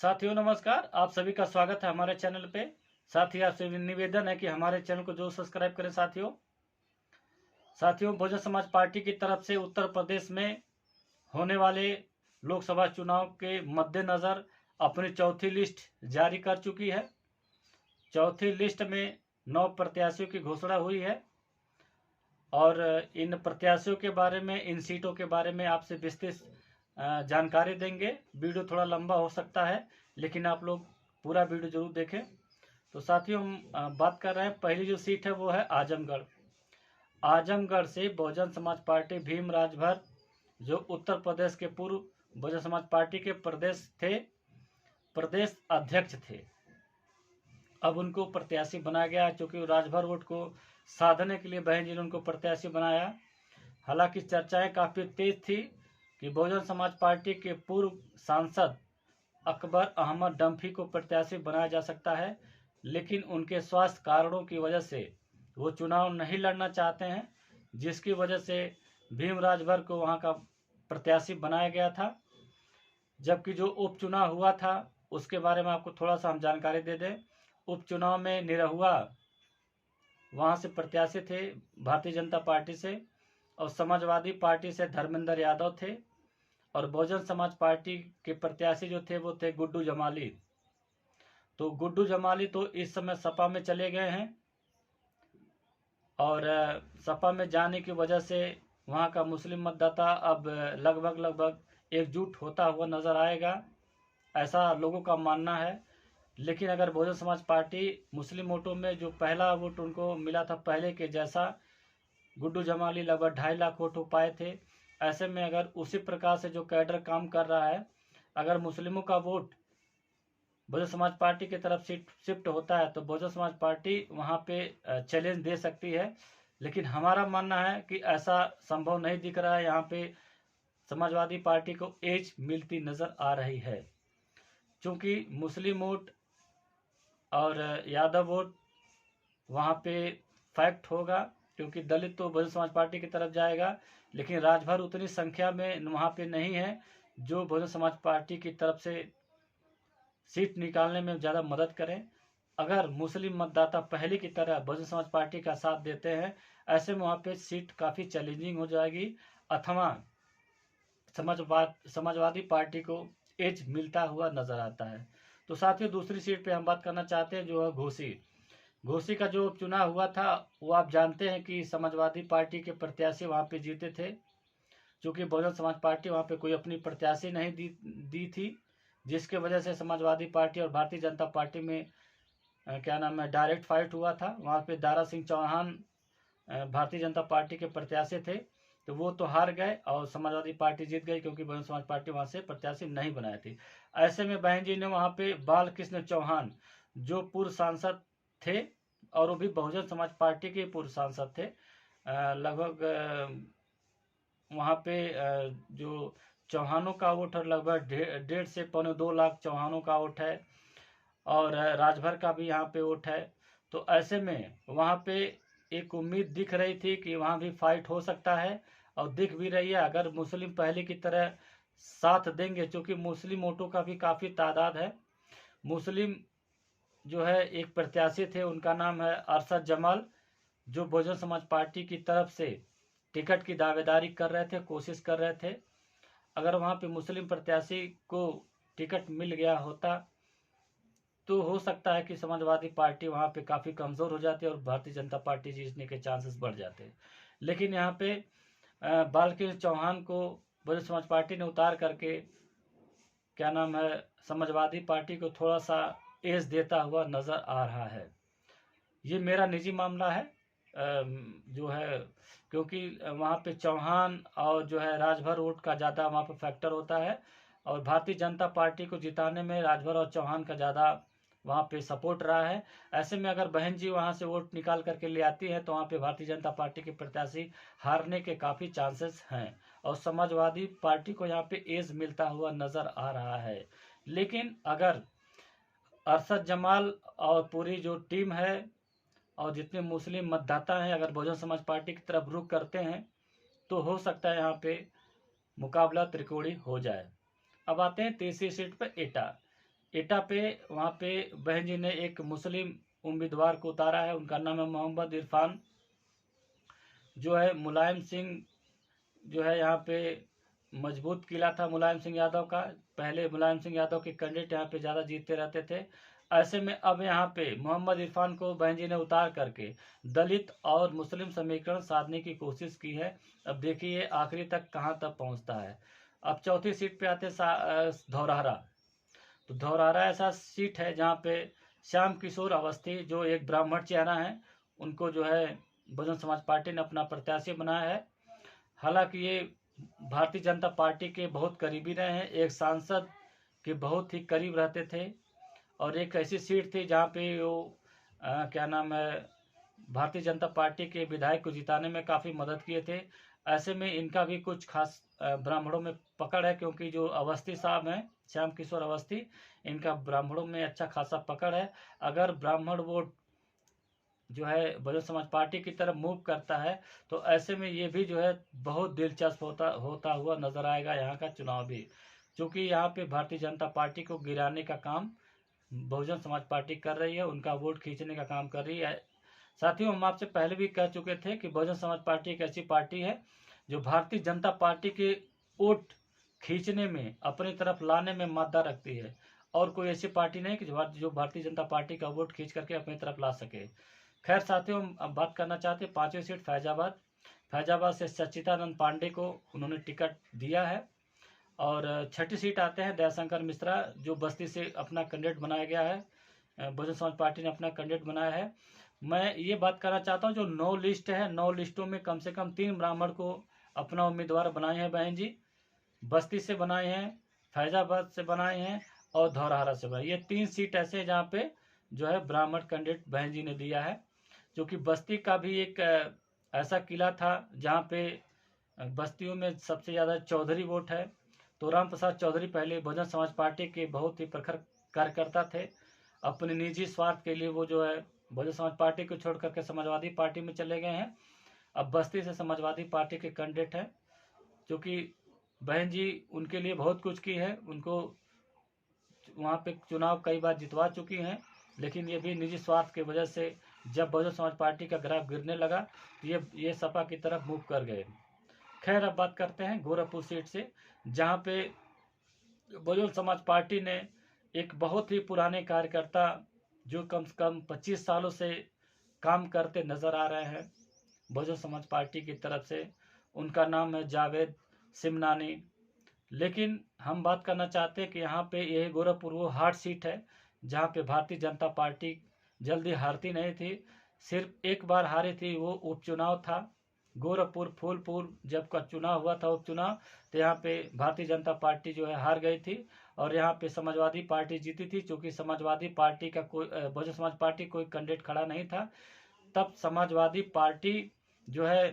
साथियों नमस्कार, आप सभी का स्वागत है हमारे चैनल पे। साथी आपसे निवेदन है कि हमारे चैनल को जो सब्सक्राइब करें। साथियों बहुजन समाज पार्टी की तरफ से उत्तर प्रदेश में होने वाले लोकसभा चुनाव के मद्देनज़र अपनी चौथी लिस्ट जारी कर चुकी है। चौथी लिस्ट में 9 प्रत्याशियों की घोषणा हुई है और इन प्रत्याशियों के बारे में, इन सीटों के बारे में आपसे विस्तृत जानकारी देंगे। वीडियो थोड़ा लंबा हो सकता है, लेकिन आप लोग पूरा वीडियो जरूर देखें। तो साथियों हम बात कर रहे हैं, पहली जो सीट है वो है आजमगढ़। आजमगढ़ से बहुजन समाज पार्टी भीम राजभर, जो उत्तर प्रदेश के पूर्व बहुजन समाज पार्टी के प्रदेश अध्यक्ष थे, अब उनको प्रत्याशी बनाया गया। चूँकि राजभर वोट को साधने के लिए बहन जी ने उनको प्रत्याशी बनाया। हालांकि चर्चाएं काफ़ी तेज थी कि बहुजन समाज पार्टी के पूर्व सांसद अकबर अहमद डंफी को प्रत्याशी बनाया जा सकता है, लेकिन उनके स्वास्थ्य कारणों की वजह से वो चुनाव नहीं लड़ना चाहते हैं, जिसकी वजह से भीम राजभर को वहां का प्रत्याशी बनाया गया था। जबकि जो उपचुनाव हुआ था उसके बारे में आपको थोड़ा सा हम जानकारी दे दें। उपचुनाव में निरहुआ वहां से प्रत्याशी थे भारतीय जनता पार्टी से, और समाजवादी पार्टी से धर्मेंद्र यादव थे, और बहुजन समाज पार्टी के प्रत्याशी जो थे वो थे गुड्डू जमाली। तो गुड्डू जमाली तो इस समय सपा में चले गए हैं, और सपा में जाने की वजह से वहाँ का मुस्लिम मतदाता अब लगभग एकजुट होता हुआ नजर आएगा, ऐसा लोगों का मानना है। लेकिन अगर बहुजन समाज पार्टी मुस्लिम वोटों में जो पहला वोट उनको मिला था पहले के जैसा, गुड्डू जमाली लगभग 2.5 लाख वोट हो पाए थे, ऐसे में अगर उसी प्रकार से जो कैडर काम कर रहा है, अगर मुस्लिमों का वोट बहुजन समाज पार्टी की तरफ शिफ्ट होता है तो बहुजन समाज पार्टी वहां पे चैलेंज दे सकती है। लेकिन हमारा मानना है कि ऐसा संभव नहीं दिख रहा है। यहाँ पे समाजवादी पार्टी को एज मिलती नजर आ रही है, क्योंकि मुस्लिम वोट और यादव वोट वहाँ पे फैक्ट होगा, क्योंकि दलित तो बहुजन समाज पार्टी की तरफ जाएगा, लेकिन राजभर उतनी संख्या में वहाँ पे नहीं है जो बहुजन समाज पार्टी की तरफ से सीट निकालने में ज़्यादा मदद करें। अगर मुस्लिम मतदाता पहले की तरह बहुजन समाज पार्टी का साथ देते हैं, ऐसे में वहाँ पे सीट काफ़ी चैलेंजिंग हो जाएगी, अथवा समाजवादी पार्टी को एज मिलता हुआ नजर आता है। तो साथियों दूसरी सीट पे हम बात करना चाहते हैं, जो है घोसी का जो चुनाव हुआ था वो आप जानते हैं कि समाजवादी पार्टी के प्रत्याशी वहाँ पे जीते थे। क्योंकि बहुजन समाज पार्टी वहाँ पे कोई अपनी प्रत्याशी नहीं दी थी, जिसके वजह से समाजवादी पार्टी और भारतीय जनता पार्टी में क्या नाम है डायरेक्ट फाइट हुआ था। वहाँ पे दारा सिंह चौहान भारतीय जनता पार्टी के प्रत्याशी थे, तो वो तो हार गए और समाजवादी पार्टी जीत गई, क्योंकि बहुजन समाज पार्टी वहाँ से प्रत्याशी नहीं बनाई थी। ऐसे में बहन जी ने वहाँ पे बालकृष्ण चौहान, जो पूर्व सांसद थे और वो भी बहुजन समाज पार्टी के पूर्व सांसद थे, लगभग वहाँ पे जो चौहानों का वोट है लगभग 1.5 से 1.25 लाख चौहानों का वोट है, और राजभर का भी यहाँ पे वोट है। तो ऐसे में वहाँ पे एक उम्मीद दिख रही थी कि वहाँ भी फाइट हो सकता है, और दिख भी रही है। अगर मुस्लिम पहले की तरह साथ देंगे, क्योंकि मुस्लिम वोटों का भी काफ़ी तादाद है। मुस्लिम जो है एक प्रत्याशी थे, उनका नाम है अरशद जमाल, जो बहुजन समाज पार्टी की तरफ से टिकट की दावेदारी कर रहे थे, कोशिश कर रहे थे। अगर वहाँ पे मुस्लिम प्रत्याशी को टिकट मिल गया होता तो हो सकता है कि समाजवादी पार्टी वहाँ पे काफ़ी कमज़ोर हो जाती और भारतीय जनता पार्टी जीतने के चांसेस बढ़ जाते। लेकिन यहाँ पे बालकृष्ण चौहान को बहुजन समाज पार्टी ने उतार करके क्या नाम है समाजवादी पार्टी को थोड़ा सा एज देता हुआ नज़र आ रहा है। ये मेरा निजी मामला है, जो है, क्योंकि वहाँ पे चौहान और जो है राजभर वोट का ज़्यादा वहाँ पे फैक्टर होता है, और भारतीय जनता पार्टी को जिताने में राजभर और चौहान का ज़्यादा वहाँ पे सपोर्ट रहा है। ऐसे में अगर बहन जी वहाँ से वोट निकाल करके ले आती है तो वहाँ पे भारतीय जनता पार्टी के प्रत्याशी हारने के काफ़ी चांसेस हैं, और समाजवादी पार्टी को यहाँ पे एज मिलता हुआ नज़र आ रहा है। लेकिन अगर अरशद जमाल और पूरी जो टीम है और जितने मुस्लिम मतदाता हैं अगर बहुजन समाज पार्टी की तरफ रुख करते हैं तो हो सकता है यहाँ पे मुकाबला त्रिकोणी हो जाए। अब आते हैं तीसरी सीट पर एटा। एटा पे वहाँ पे बहन जी ने एक मुस्लिम उम्मीदवार को उतारा है। उनका नाम है मोहम्मद इरफान, जो है मुलायम सिंह जो है यहाँ पे मजबूत किला था मुलायम सिंह यादव का। पहले मुलायम सिंह यादव के कैंडिडेट यहाँ पे ज़्यादा जीतते रहते थे। ऐसे में अब यहाँ पे मोहम्मद इरफान को बहन जी ने उतार करके दलित और मुस्लिम समीकरण साधने की कोशिश की है। अब देखिए आखिरी तक कहाँ तक पहुँचता है। अब चौथी सीट पे आते धौरहरा। तो धौरहरा ऐसा सीट है जहाँ पे श्याम किशोर अवस्थी जो एक ब्राह्मण चेहरा है, उनको जो है बहुजन समाज पार्टी ने अपना प्रत्याशी बनाया है। हालांकि ये भारतीय जनता पार्टी के बहुत करीबी रहे हैं, एक सांसद के बहुत ही करीब रहते थे और एक ऐसी सीट थी जहाँ पे वो क्या नाम है भारतीय जनता पार्टी के विधायक को जिताने में काफ़ी मदद किए थे। ऐसे में इनका भी कुछ खास ब्राह्मणों में पकड़ है, क्योंकि जो अवस्थी साहब हैं श्याम किशोर अवस्थी, इनका ब्राह्मणों में अच्छा खासा पकड़ है। अगर ब्राह्मण वोट जो है बहुजन समाज पार्टी की तरफ मूव करता है तो ऐसे में ये भी जो है बहुत दिलचस्प होता हुआ नजर आएगा यहाँ का चुनाव भी, क्योंकि यहाँ पे भारतीय जनता पार्टी को गिराने का काम बहुजन समाज पार्टी कर रही है, उनका वोट खींचने का काम कर रही है। साथियों, हम आपसे पहले भी कह चुके थे कि बहुजन समाज पार्टी एक ऐसी पार्टी है जो भारतीय जनता पार्टी के वोट खींचने में, अपनी तरफ लाने में मादा रखती है, और कोई ऐसी पार्टी नहीं कि जो भारतीय जनता पार्टी का वोट खींच करके अपनी तरफ ला सके। खैर साथियों, हम अब बात करना चाहते हैं पांचवी सीट फैजाबाद से सच्चिदानंद पांडे को उन्होंने टिकट दिया है। और छठी सीट आते हैं दयाशंकर मिश्रा, जो बस्ती से अपना कैंडिडेट बनाया गया है, बहुजन समाज पार्टी ने अपना कैंडिडेट बनाया है। मैं ये बात करना चाहता हूँ, जो 9 लिस्ट है, 9 लिस्टों में कम से कम 3 ब्राह्मण को अपना उम्मीदवार बनाए हैं बहन जी। बस्ती से बनाए हैं, फैजाबाद से बनाए हैं और धौरहरा से बनाए। ये 3 सीट ऐसे हैं जहाँ पे जो है ब्राह्मण कैंडिडेट बहन जी ने दिया है। जो कि बस्ती का भी एक ऐसा किला था जहाँ पे बस्तियों में सबसे ज़्यादा चौधरी वोट है। तो राम प्रसाद चौधरी पहले बहुजन समाज पार्टी के बहुत ही प्रखर कार्यकर्ता थे। अपने निजी स्वार्थ के लिए वो जो है बहुजन समाज पार्टी को छोड़ करके समाजवादी पार्टी में चले गए हैं। अब बस्ती से समाजवादी पार्टी के कैंडिडेट हैं, जो कि बहन जी उनके लिए बहुत कुछ की है, उनको वहाँ पे चुनाव कई बार जितवा चुकी हैं। लेकिन ये भी निजी स्वार्थ की वजह से जब बहुजन समाज पार्टी का ग्राफ गिरने लगा तो ये सपा की तरफ मूव कर गए। खैर, अब बात करते हैं गोरखपुर सीट से, जहाँ पे बहुजन समाज पार्टी ने एक बहुत ही पुराने कार्यकर्ता जो कम से कम 25 सालों से काम करते नजर आ रहे हैं बहुजन समाज पार्टी की तरफ से, उनका नाम है जावेद सिमनानी। लेकिन हम बात करना चाहते हैं कि यहाँ पे यही गोरखपुर वो हार्ड सीट है जहाँ पे भारतीय जनता पार्टी जल्दी हारती नहीं थी, सिर्फ एक बार हारी थी, वो उपचुनाव था गोरखपुर फूलपुर जब का चुनाव हुआ था उपचुनाव, तो यहाँ पे भारतीय जनता पार्टी जो है हार गई थी और यहाँ पे समाजवादी पार्टी जीती थी। क्योंकि समाजवादी पार्टी का कोई बहुजन समाज पार्टी कोई कैंडिडेट खड़ा नहीं था, तब समाजवादी पार्टी जो है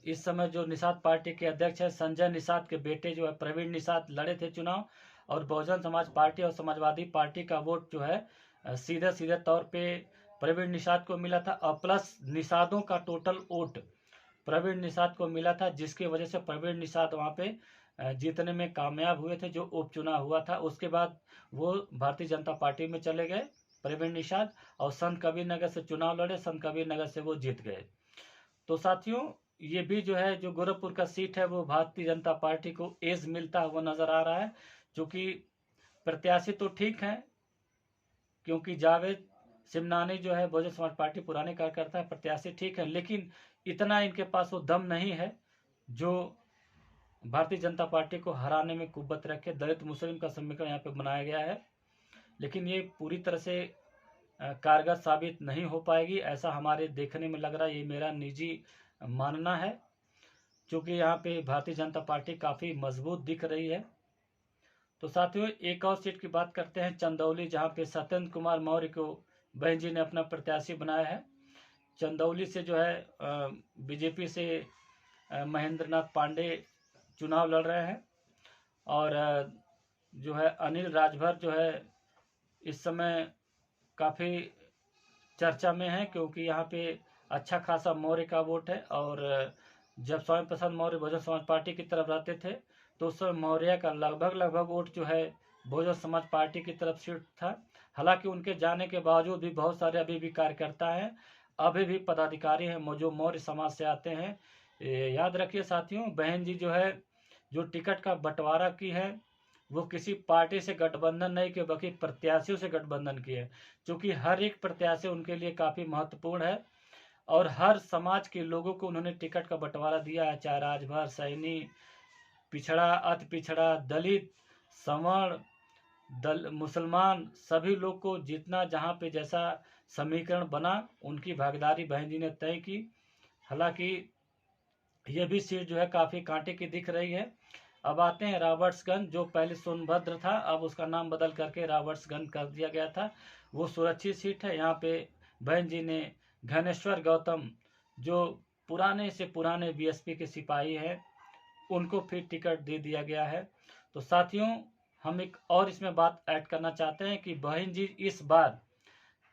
इस समय जो निषाद पार्टी के अध्यक्ष है संजय निषाद के बेटे जो है प्रवीण निषाद लड़े थे चुनाव, और बहुजन समाज पार्टी और समाजवादी पार्टी का वोट जो है सीधे सीधे तौर पे प्रवीण निषाद को मिला था, और प्लस निषादों का टोटल वोट प्रवीण निषाद को मिला था, जिसकी वजह से प्रवीण निषाद वहाँ पे जीतने में कामयाब हुए थे जो उपचुनाव हुआ था। उसके बाद वो भारतीय जनता पार्टी में चले गए प्रवीण निषाद, और संत कबीर नगर से चुनाव लड़े, संत कबीर नगर से वो जीत गए। तो साथियों, ये भी जो है जो गोरखपुर का सीट है वो भारतीय जनता पार्टी को एज मिलता हुआ नजर आ रहा है। क्योंकि प्रत्याशी तो ठीक है, क्योंकि जावेद सिमनानी जो है बहुजन समाज पार्टी पुराने कार्यकर्ता है, प्रत्याशी ठीक है, लेकिन इतना इनके पास वो दम नहीं है जो भारतीय जनता पार्टी को हराने में कुव्वत रखे। दलित मुस्लिम का समीकरण यहाँ पे बनाया गया है, लेकिन ये पूरी तरह से कारगर साबित नहीं हो पाएगी, ऐसा हमारे देखने में लग रहा है। ये मेरा निजी मानना है, क्योंकि यहाँ पे भारतीय जनता पार्टी काफ़ी मजबूत दिख रही है। तो साथियों, एक और सीट की बात करते हैं चंदौली, जहाँ पे सत्येंद्र कुमार मौर्य को बहन जी ने अपना प्रत्याशी बनाया है। चंदौली से जो है बीजेपी से महेंद्र नाथ पांडे चुनाव लड़ रहे हैं, और जो है अनिल राजभर जो है इस समय काफ़ी चर्चा में है, क्योंकि यहाँ पे अच्छा खासा मौर्य का वोट है। और जब स्वामी प्रसाद मौर्य बहुजन समाज पार्टी की तरफ रहते थे तो उस समय मौर्य का लगभग वोट जो है बहुजन समाज पार्टी की तरफ सीट था। हालांकि उनके जाने के बावजूद भी बहुत सारे अभी भी कार्यकर्ता हैं, अभी भी पदाधिकारी हैं जो मौर्य समाज से आते हैं। याद रखिए साथियों, बहन जी जो है जो टिकट का बंटवारा की है वो किसी पार्टी से गठबंधन नहीं किया बल्कि प्रत्याशियों से गठबंधन की है, क्योंकि हर एक प्रत्याशी उनके लिए काफ़ी महत्वपूर्ण है और हर समाज के लोगों को उन्होंने टिकट का बंटवारा दिया है, चाहे राजभर, सैनी, पिछड़ा, अति पिछड़ा, दलित, सवर्ण, मुसलमान, सभी लोग को जितना जहाँ पे जैसा समीकरण बना उनकी भागीदारी बहन जी ने तय की। हालांकि ये भी सीट जो है काफ़ी कांटे की दिख रही है। अब आते हैं रॉबर्ट्सगंज, जो पहले सोनभद्र था, अब उसका नाम बदल करके रॉबर्ट्सगंज कर दिया गया था। वो सुरक्षित सीट है। यहाँ पे बहन जी ने घनेश्वर गौतम, जो पुराने से पुराने बीएसपी के सिपाही हैं, उनको फिर टिकट दे दिया गया है। तो साथियों, हम एक और इसमें बात ऐड करना चाहते हैं कि बहन जी इस बार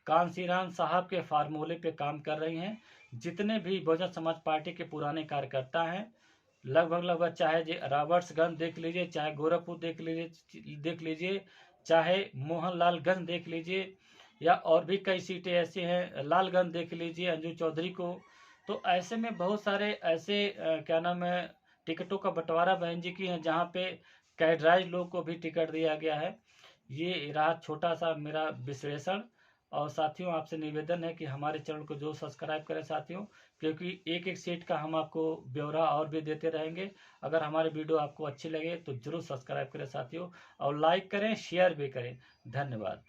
कांसीराम साहब के फार्मूले पे काम कर रही हैं। जितने भी बहुजन समाज पार्टी के पुराने कार्यकर्ता हैं, लगभग चाहे रॉबर्ट्सगंज देख लीजिए, चाहे गोरखपुर देख लीजिए, चाहे मोहनलालगंज देख लीजिए, या और भी कई सीटें ऐसी हैं, लालगंज देख लीजिए अंजू चौधरी को। तो ऐसे में बहुत सारे ऐसे क्या नाम है टिकटों का बंटवारा बहन जी की है जहाँ पे कैडराइज लोग को भी टिकट दिया गया है। ये रहा छोटा सा मेरा विश्लेषण। और साथियों, आपसे निवेदन है कि हमारे चैनल को जो सब्सक्राइब करें साथियों, क्योंकि एक एक सीट का हम आपको ब्यौरा और भी देते रहेंगे। अगर हमारे वीडियो आपको अच्छी लगे तो जरूर सब्सक्राइब करें साथियों, और लाइक करें, शेयर भी करें। धन्यवाद।